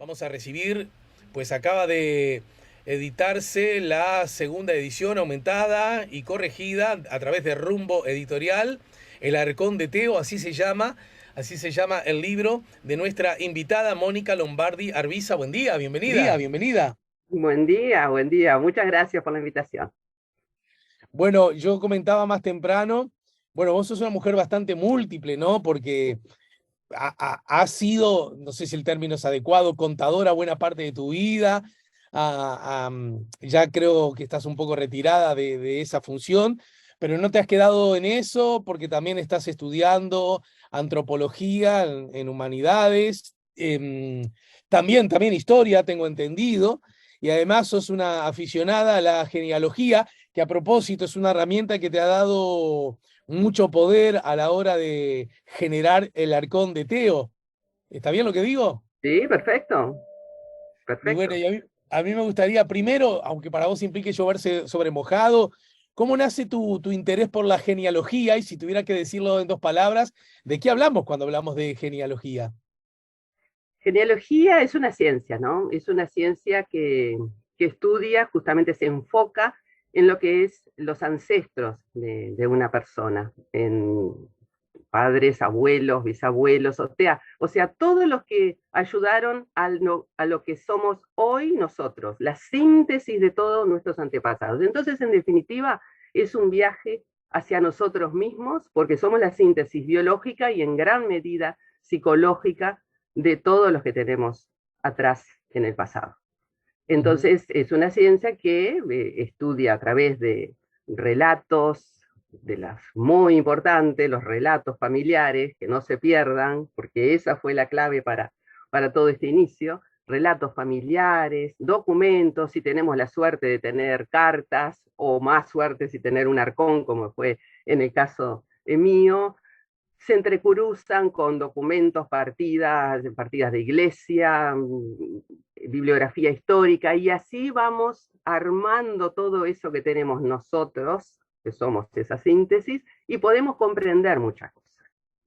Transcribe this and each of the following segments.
Vamos a recibir, pues acaba de editarse la segunda edición aumentada y corregida a través de Rumbo Editorial, El Arcón de Teo, así se llama el libro de nuestra invitada Mónica Lombardi Arbiza. Buen día, bienvenida. Bienvenida. Buen día, buen día. Muchas gracias por la invitación. Bueno, yo comentaba más temprano, bueno, vos sos una mujer bastante múltiple, ¿no? Porque has sido, no sé si el término es adecuado, contadora buena parte de tu vida. Ya creo que estás un poco retirada de esa función, pero no te has quedado en eso porque también estás estudiando antropología en humanidades, también historia, tengo entendido, y además sos una aficionada a la genealogía, que a propósito es una herramienta que te ha dado mucho poder a la hora de generar el arcón de Teo. ¿Está bien lo que digo? Sí, perfecto, Y bueno, perfecto. a mí me gustaría primero, aunque para vos implique lloverse sobre mojado, ¿cómo nace tu interés por la genealogía? Y si tuviera que decirlo en dos palabras, ¿de qué hablamos cuando hablamos de genealogía? Genealogía es una ciencia, ¿no? Es una ciencia que estudia, justamente se enfoca en lo que es los ancestros de una persona, en padres, abuelos, bisabuelos, o sea, todos los que ayudaron a lo que somos hoy nosotros, la síntesis de todos nuestros antepasados. Entonces, en definitiva, es un viaje hacia nosotros mismos, porque somos la síntesis biológica y en gran medida psicológica de todos los que tenemos atrás en el pasado. Ujú. Entonces, es una ciencia que estudia a través de relatos, de las muy importantes, los relatos familiares, que no se pierdan, porque esa fue la clave para todo este inicio, relatos familiares, documentos, si tenemos la suerte de tener cartas, o más suerte si tener un arcón, como fue en el caso mío, se entrecruzan con documentos, partidas de iglesia, bibliografía histórica, y así vamos armando todo eso que tenemos nosotros, que somos esa síntesis, y podemos comprender muchas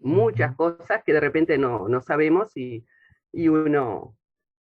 Ujú. cosas que de repente no sabemos y uno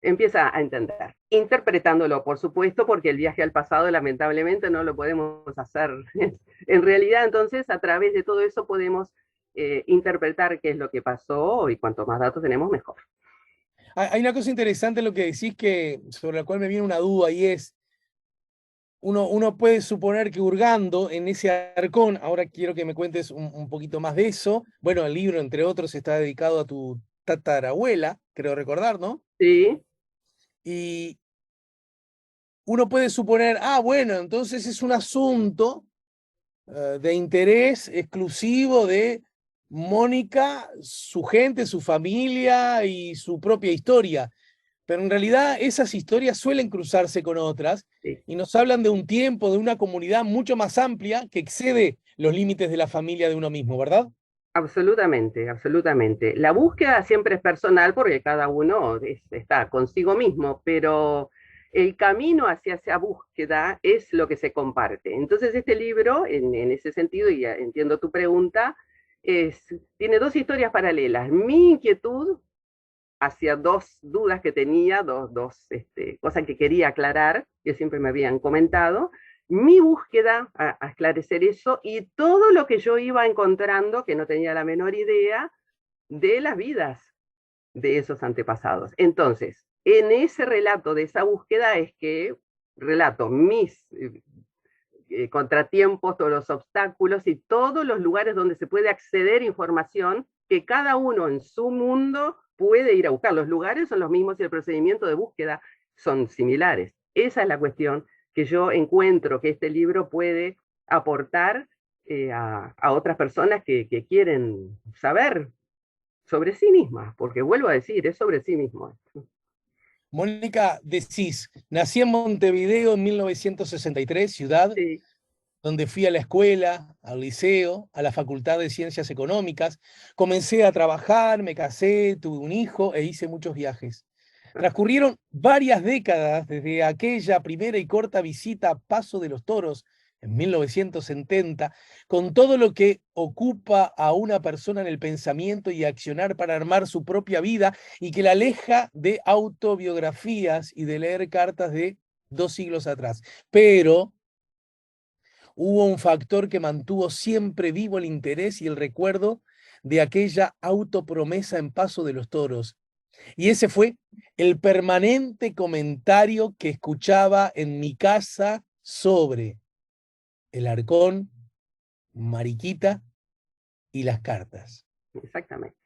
empieza a entender, interpretándolo, por supuesto, porque el viaje al pasado lamentablemente no lo podemos hacer en realidad. Entonces, a través de todo eso podemos interpretar qué es lo que pasó, y cuanto más datos tenemos, mejor. Hay una cosa interesante en lo que decís sobre la cual me viene una duda y es, uno puede suponer que hurgando en ese arcón, ahora quiero que me cuentes un poquito más de eso. Bueno, el libro, entre otros, está dedicado a tu tatarabuela, creo recordar, ¿no? ¿Sí? Y uno puede suponer, bueno, entonces es un asunto de interés exclusivo de Mónica, su gente, su familia y su propia historia. Pero en realidad esas historias suelen cruzarse con otras Sí. y nos hablan de un tiempo, de una comunidad mucho más amplia que excede los límites de la familia de uno mismo, ¿verdad? Absolutamente, absolutamente. La búsqueda siempre es personal porque cada uno está consigo mismo, pero el camino hacia esa búsqueda es lo que se comparte. Entonces, este libro, en ese sentido, y entiendo tu pregunta, tiene dos historias paralelas. Mi inquietud hacia dos dudas que tenía, dos cosas que quería aclarar, que siempre me habían comentado, mi búsqueda a esclarecer eso, y todo lo que yo iba encontrando, que no tenía la menor idea, de las vidas de esos antepasados. Entonces, en ese relato de esa búsqueda es que relato mis contratiempos, todos los obstáculos y todos los lugares donde se puede acceder a información que cada uno en su mundo puede ir a buscar. Los lugares son los mismos y el procedimiento de búsqueda son similares. Esa es la cuestión que yo encuentro que este libro puede aportar a otras personas que quieren saber sobre sí mismas, porque vuelvo a decir, es sobre sí mismo. Mónica, decís, nací en Montevideo en 1963, ciudad Sí, donde fui a la escuela, al liceo, a la Facultad de Ciencias Económicas. Comencé a trabajar, me casé, tuve un hijo e hice muchos viajes. Transcurrieron varias décadas desde aquella primera y corta visita a Paso de los Toros en 1970, con todo lo que ocupa a una persona en el pensamiento y accionar para armar su propia vida, y que la aleja de autobiografías y de leer cartas de 2 siglos atrás. Pero hubo un factor que mantuvo siempre vivo el interés y el recuerdo de aquella autopromesa en Paso de los Toros. Y ese fue el permanente comentario que escuchaba en mi casa sobre el Arcón, Mariquita y las cartas. Exactamente.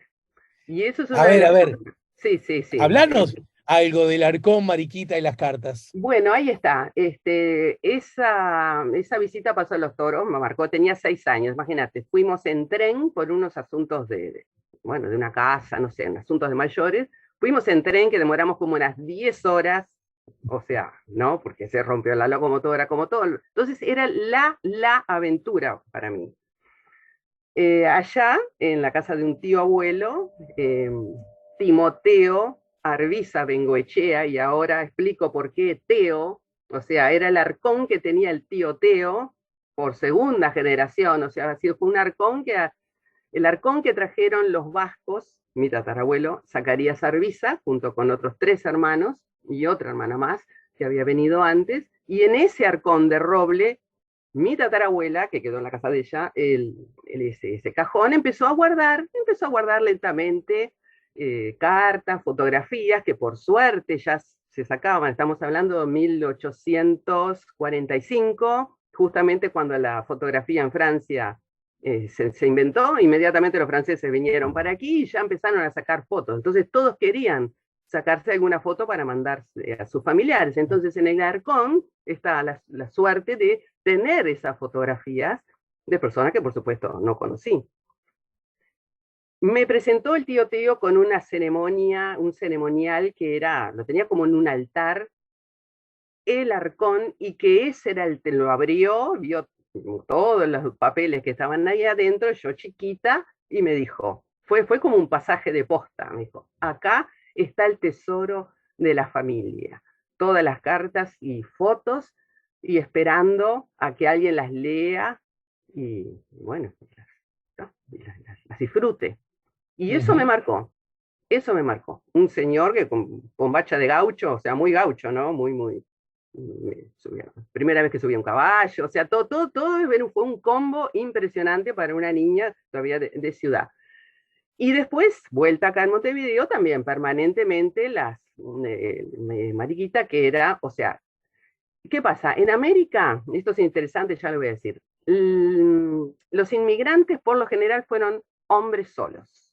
Y eso es A una de ver, a las ver, cosas. Sí, sí, sí. hablanos algo del Arcón, Mariquita y las cartas. Bueno, ahí está. Esa visita a Paso de los Toros me marcó, tenía 6 años, imagínate. Fuimos en tren por unos asuntos bueno, de una casa, no sé, en asuntos de mayores. Fuimos en tren que demoramos como unas 10 horas, o sea, ¿no? Porque se rompió la locomotora, como todo. Entonces era la aventura para mí. Allá, en la casa de un tío abuelo, Timoteo Arbiza Bengoechea, y ahora explico por qué Teo, o sea, era el arcón que tenía el tío Teo por segunda generación, o sea, fue un arcón el arcón que trajeron los vascos, mi tatarabuelo, Zacarías Arbiza, junto con otros 3 hermanos y otra hermana más que había venido antes, y en ese arcón de roble mi tatarabuela, que quedó en la casa de ella, ese cajón, empezó a guardar lentamente cartas, fotografías, que por suerte ya se sacaban, estamos hablando de 1845, justamente cuando la fotografía en Francia se inventó, inmediatamente los franceses vinieron para aquí y ya empezaron a sacar fotos. Entonces todos querían sacarse alguna foto para mandarse a sus familiares. Entonces en el arcón está la suerte de tener esas fotografías de personas que por supuesto no conocí. Me presentó el tío Teo con una ceremonia, un ceremonial que lo tenía como en un altar, el arcón, y que ese era lo abrió, vio todos los papeles que estaban ahí adentro, yo chiquita, y me dijo, fue como un pasaje de posta, me dijo, acá está el tesoro de la familia, todas las cartas y fotos, y esperando a que alguien las lea, y bueno, las disfrute. Y eso me marcó. Un señor que con bacha de gaucho, o sea, muy gaucho, ¿no? Muy, primera vez que subía un caballo, o sea, todo fue un combo impresionante para una niña todavía de ciudad. Y después, vuelta acá en Montevideo, también permanentemente Mariquita, que era, o sea, ¿qué pasa? En América, esto es interesante, ya lo voy a decir, los inmigrantes por lo general fueron hombres solos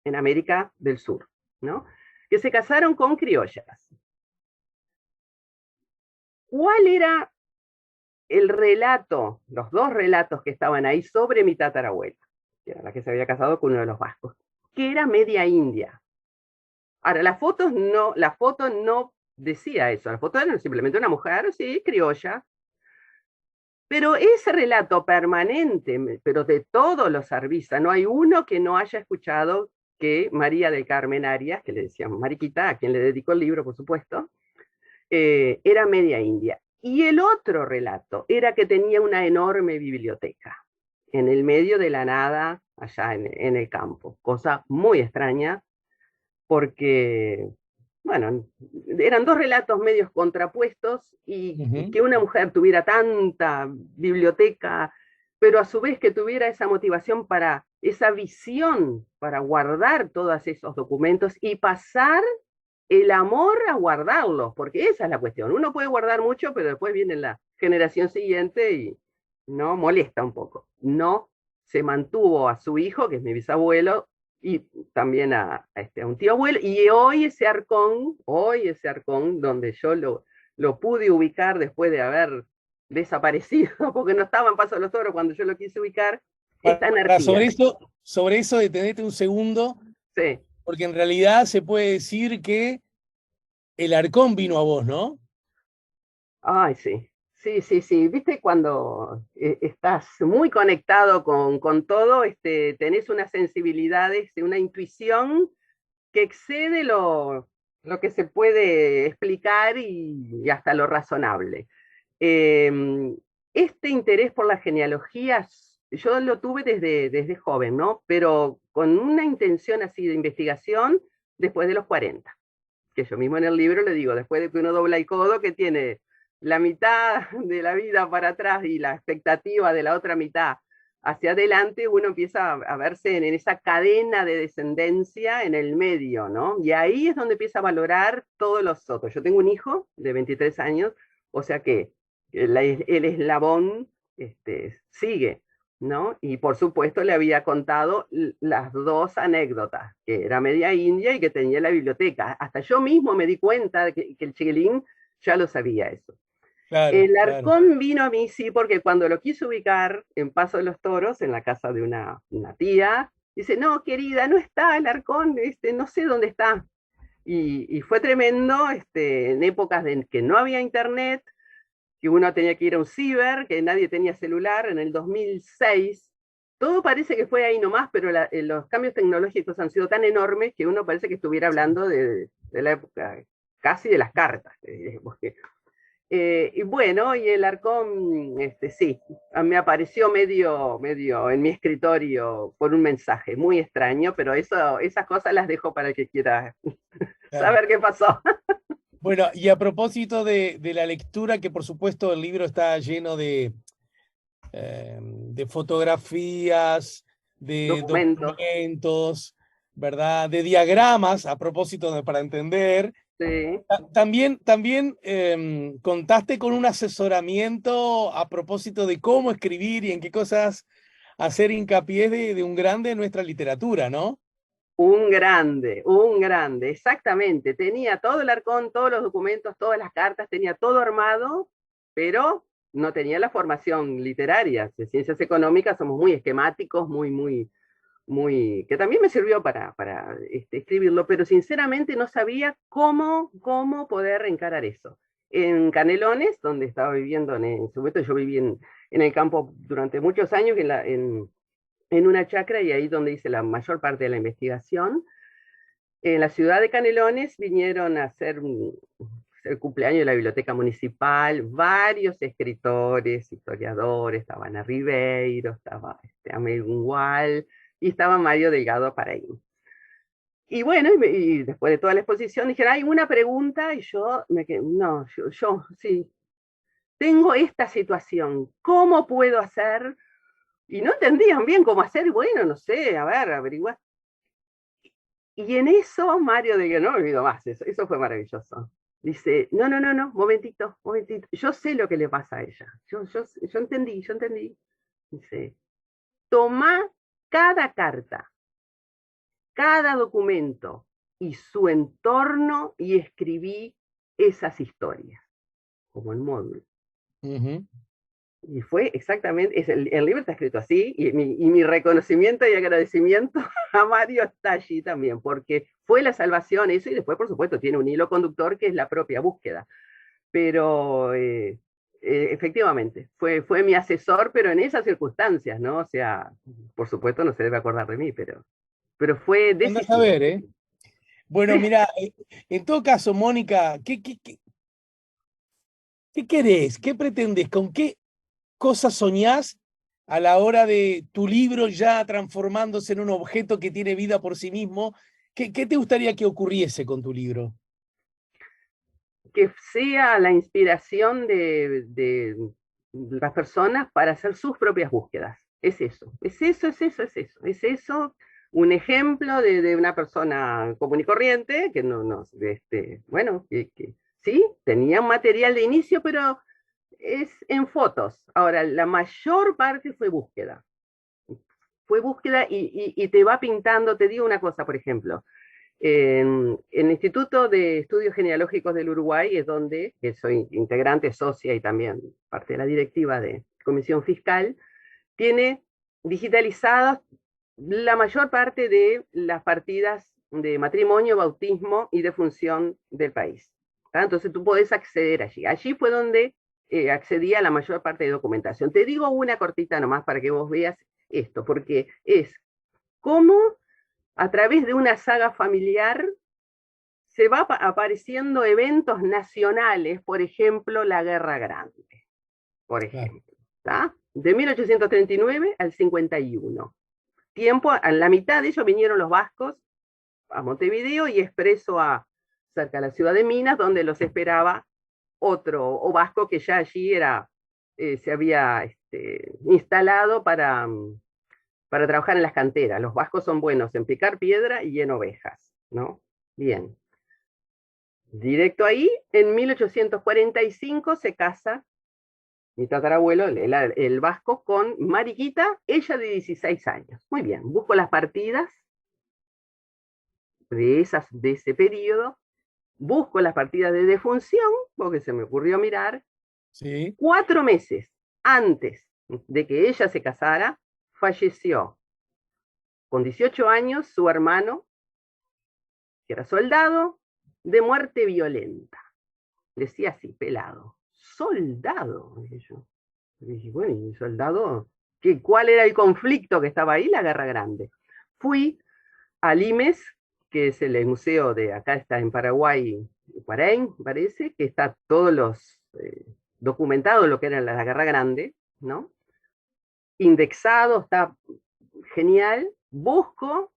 en América del Sur, ¿no? Que se casaron con criollas. ¿Cuál era el relato, los dos relatos que estaban ahí sobre mi tatarabuela, que era la que se había casado con uno de los vascos, que era media india? Ahora, la foto no decía eso, la foto era simplemente una mujer, sí, criolla, pero ese relato permanente, pero de todos los Arbiza, no hay uno que no haya escuchado que María del Carmen Arias, que le decíamos Mariquita, a quien le dedicó el libro, por supuesto, era media india. Y el otro relato era que tenía una enorme biblioteca en el medio de la nada, allá en el campo, cosa muy extraña, porque, bueno, eran dos relatos medios contrapuestos y que una mujer tuviera tanta biblioteca, pero a su vez que tuviera esa motivación para, esa visión para guardar todos esos documentos y pasar el amor a guardarlos, porque esa es la cuestión. Uno puede guardar mucho, pero después viene la generación siguiente y no molesta un poco. No se mantuvo a su hijo, que es mi bisabuelo, y también a un tío abuelo, y hoy ese arcón donde yo lo pude ubicar después de haber desaparecido, porque no estaba en Paso de los Toros cuando yo lo quise ubicar, está en Sobre Artigas. eso detenete un segundo, Sí. porque en realidad se puede decir que el Arcón vino a vos, ¿no? Ay, sí, sí, sí, sí. Viste, cuando estás muy conectado con todo, tenés una sensibilidad, una intuición que excede lo que se puede explicar y hasta lo razonable. Eh, este interés por la genealogía, yo lo tuve desde joven, ¿no? Pero con una intención así de investigación después de los 40, que yo mismo en el libro le digo, después de que uno dobla el codo, que tiene la mitad de la vida para atrás y la expectativa de la otra mitad hacia adelante, uno empieza a verse en esa cadena de descendencia en el medio, ¿no? Y ahí es donde empieza a valorar todos los otros. Yo tengo un hijo de 23 años, o sea que el eslabón sigue, ¿no? Y por supuesto le había contado las dos anécdotas, que era media india y que tenía la biblioteca. Hasta yo mismo me di cuenta de que el chiquilín ya lo sabía eso. Claro, El claro. Arcón vino a mí, sí, porque cuando lo quise ubicar en Paso de los Toros, en la casa de una tía, dice, no, querida, no está el Arcón, no sé dónde está. Y fue tremendo, en épocas en que no había internet, que uno tenía que ir a un ciber, que nadie tenía celular, en el 2006. Todo parece que fue ahí nomás, pero los cambios tecnológicos han sido tan enormes que uno parece que estuviera hablando de la época casi de las cartas. Y bueno, y el Arcón, sí, me apareció medio en mi escritorio por un mensaje muy extraño, pero esas cosas las dejo para el que quiera Claro. saber qué pasó. Bueno, y a propósito de la lectura, que por supuesto el libro está lleno de fotografías, de Documentos, documentos, ¿verdad? De diagramas, a propósito para entender. sí. También contaste con un asesoramiento a propósito de cómo escribir y en qué cosas hacer hincapié de un grande de nuestra literatura, ¿no? Un grande, exactamente. Tenía todo el Arcón, todos los documentos, todas las cartas, tenía todo armado, pero no tenía la formación literaria. De ciencias económicas somos muy esquemáticos, que también me sirvió para escribirlo, pero sinceramente no sabía cómo poder encarar eso. En Canelones, donde estaba viviendo en su momento, yo viví en el campo durante muchos años, en una chacra, y ahí donde hice la mayor parte de la investigación. En la ciudad de Canelones vinieron a hacer el cumpleaños de la biblioteca municipal, varios escritores, historiadores, estaba Ana Ribeiro, estaba Amel Gungual, y estaba Mario Delgado Paraín. Y bueno, y después de toda la exposición dijeron, hay una pregunta, y yo me quedé, no, yo sí, tengo esta situación, ¿cómo puedo hacer? Y no entendían bien cómo hacer, y bueno, no sé, a ver, averiguar. Y en eso Mario Delgado, no me olvido más, eso fue maravilloso. Dice, no, momentito, yo sé lo que le pasa a ella, yo entendí. Dice, toma cada carta, cada documento y su entorno y escribí esas historias, como el módulo. Ujú. Y fue exactamente, el libro está escrito así, y mi reconocimiento y agradecimiento a Mario está allí también, porque fue la salvación eso, y después, por supuesto, tiene un hilo conductor que es la propia búsqueda. Pero efectivamente, fue mi asesor, pero en esas circunstancias, ¿no? O sea, por supuesto no se debe acordar de mí, pero fue Andás a decisivo. ver, ¿eh? Bueno, mira, en todo caso, Mónica, ¿qué querés? ¿Qué pretendés? ¿Con qué cosas soñás a la hora de tu libro ya transformándose en un objeto que tiene vida por sí mismo? ¿Qué te gustaría que ocurriese con tu libro? Que sea la inspiración de las personas para hacer sus propias búsquedas. Es eso, un ejemplo de una persona común y corriente que bueno, que sí, tenía un material de inicio, pero es en fotos. Ahora, la mayor parte fue búsqueda y te va pintando, te digo una cosa, por ejemplo, en el Instituto de Estudios Genealógicos del Uruguay es donde, que soy integrante, socia y también parte de la directiva de Comisión Fiscal, tiene digitalizadas la mayor parte de las partidas de matrimonio, bautismo y defunción del país. ¿Tá? Entonces tú podés acceder allí. Allí fue donde accedí a la mayor parte de documentación. Te digo una cortita nomás para que vos veas esto, porque es cómo a través de una saga familiar se va apareciendo eventos nacionales, por ejemplo, la Guerra Grande, por Claro. ejemplo. ¿tá? De 1839 al 51. Tiempo, a la mitad de ellos vinieron los vascos a Montevideo y expreso a cerca de la ciudad de Minas, donde los esperaba otro, o vasco que ya allí era, se había instalado para trabajar en las canteras. Los vascos son buenos en picar piedra y en ovejas, ¿no? Bien. Directo ahí, en 1845 se casa mi tatarabuelo, el vasco, con Mariquita, ella de 16 años. Muy bien, busco las partidas de ese periodo, busco las partidas de defunción, porque se me ocurrió mirar, Sí. 4 meses antes de que ella se casara, falleció con 18 años su hermano, que era soldado, de muerte violenta. Decía así, pelado. Soldado, dije yo. Y dije, bueno, ¿y soldado? ¿Cuál era el conflicto que estaba ahí? La Guerra Grande. Fui al IMES, que es el museo de acá, está en Paraguay, Paraín, parece, que está todos los documentado lo que era la Guerra Grande, ¿no? Indexado, está genial. Busco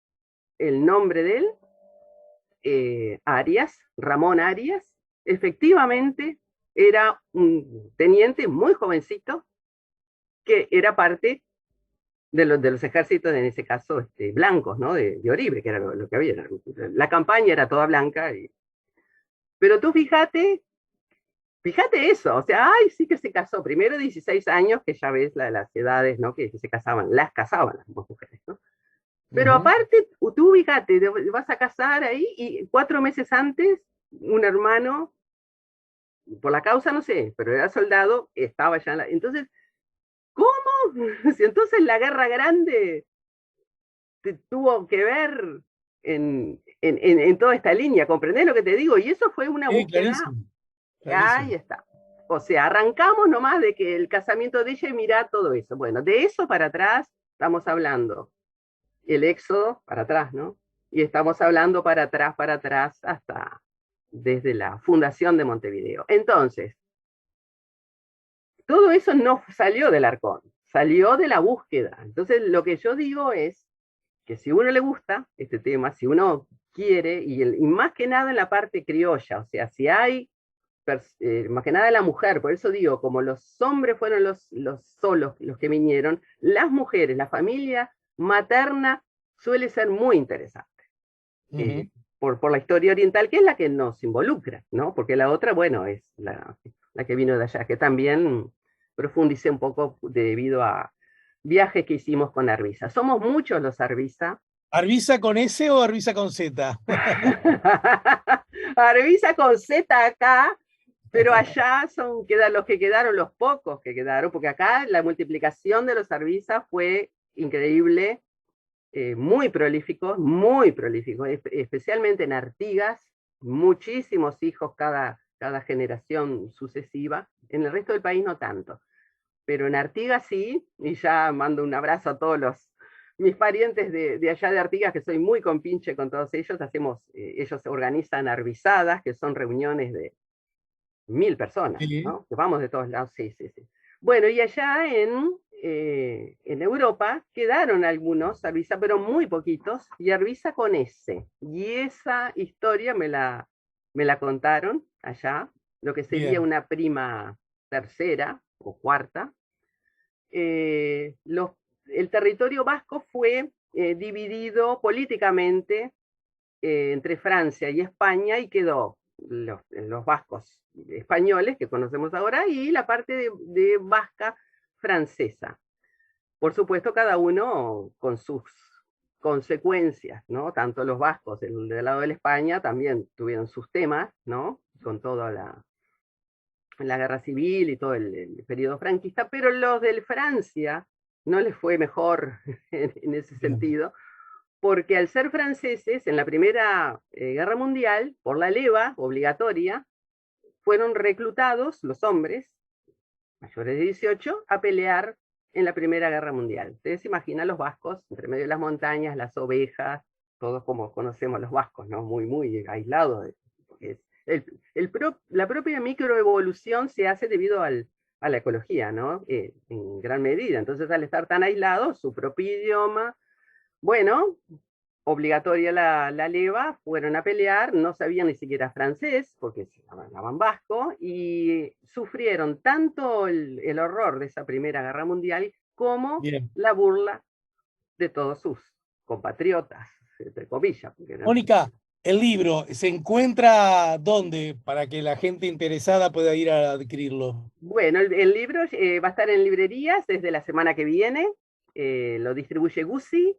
el nombre de él, Arias, Ramón Arias, efectivamente era un teniente muy jovencito que era parte de los ejércitos, en ese caso, blancos, ¿no? De Oribe, que era lo que había. La campaña era toda blanca. Pero tú fíjate eso, o sea, ay, sí que se casó. Primero 16 años, que ya ves las edades, ¿no? Que se casaban, las casaban las mujeres, ¿no? Pero aparte, tú fíjate, vas a casar ahí y 4 meses antes, un hermano, por la causa no sé, pero era soldado, estaba ya en la... Entonces, ¿cómo? Si entonces la Guerra Grande tuvo que ver en toda esta línea, ¿comprendés lo que te digo? Y eso fue una búsqueda, Clarísimo, ahí clarísimo. está. O sea, arrancamos nomás de que el casamiento de ella y mirá todo eso. Bueno, de eso para atrás estamos hablando. El éxodo para atrás, ¿no? Y estamos hablando para atrás, hasta desde la fundación de Montevideo. Entonces, todo eso no salió del Arcón, salió de la búsqueda. Entonces, lo que yo digo es que si a uno le gusta este tema, si uno quiere, y más que nada en la parte criolla, o sea, si hay, más que nada la mujer, por eso digo, como los hombres fueron los solos los que vinieron, las mujeres, la familia materna suele ser muy interesante. eh, por la historia oriental, que es la que nos involucra, ¿no? Porque la otra, bueno, es la que vino de allá, que también profundicé un poco debido a viajes que hicimos con Arvisa. Somos muchos los Arvisa. ¿Arvisa con S o Arvisa con Z? Arvisa con Z acá, pero allá quedan los que quedaron, los pocos que quedaron, porque acá la multiplicación de los Arvisa fue increíble, muy prolíficos, especialmente en Artigas, muchísimos hijos cada generación sucesiva, en el resto del país no tanto, pero en Artigas sí, y ya mando un abrazo a todos mis parientes de allá de Artigas, que soy muy compinche con todos ellos, ellos organizan arvisadas, que son reuniones de 1000 personas, Sí, ¿no? Que vamos de todos lados, sí, sí, sí. Bueno, y allá en Europa quedaron algunos Arvisa, pero muy poquitos, y Arvisa con S. Y esa historia me la contaron allá, lo que sería bien. una prima tercera o cuarta. El territorio vasco fue dividido políticamente entre Francia y España y quedó los vascos españoles que conocemos ahora y la parte de vasca francesa. Por supuesto, cada uno con sus consecuencias, ¿no? Tanto los vascos del lado de la España también tuvieron sus temas, ¿no? Con toda la guerra civil y todo el periodo franquista, pero los de Francia no les fue mejor en ese Bien. sentido, porque al ser franceses, en la Primera Guerra Mundial, por la leva obligatoria, fueron reclutados los hombres mayores de 18 a pelear en la Primera Guerra Mundial. Ustedes se imaginan los vascos, entre medio de las montañas, las ovejas, todos como conocemos los vascos, ¿no? Muy, muy aislados. La propia microevolución se hace debido a la ecología, ¿no? En gran medida. Entonces, al estar tan aislados, su propio idioma, bueno, obligatoria la leva, fueron a pelear, no sabían ni siquiera francés, porque se hablaban vasco, y sufrieron tanto el horror de esa Primera Guerra Mundial como Bien. la burla de todos sus compatriotas, entre comillas. Porque eran... Mónica, el libro, ¿se encuentra dónde para que la gente interesada pueda ir a adquirirlo? Bueno, el libro va a estar en librerías desde la semana que viene, lo distribuye Guzzi,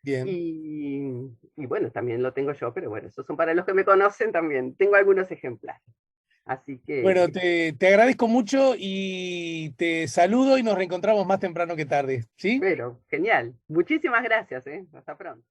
Bien. y bueno, también lo tengo yo, pero bueno, esos son para los que me conocen también. Tengo algunos ejemplares. Así Bueno, que, te agradezco mucho y te saludo y nos reencontramos más temprano que tarde, ¿sí? pero genial. Muchísimas gracias, ¿eh? Hasta pronto.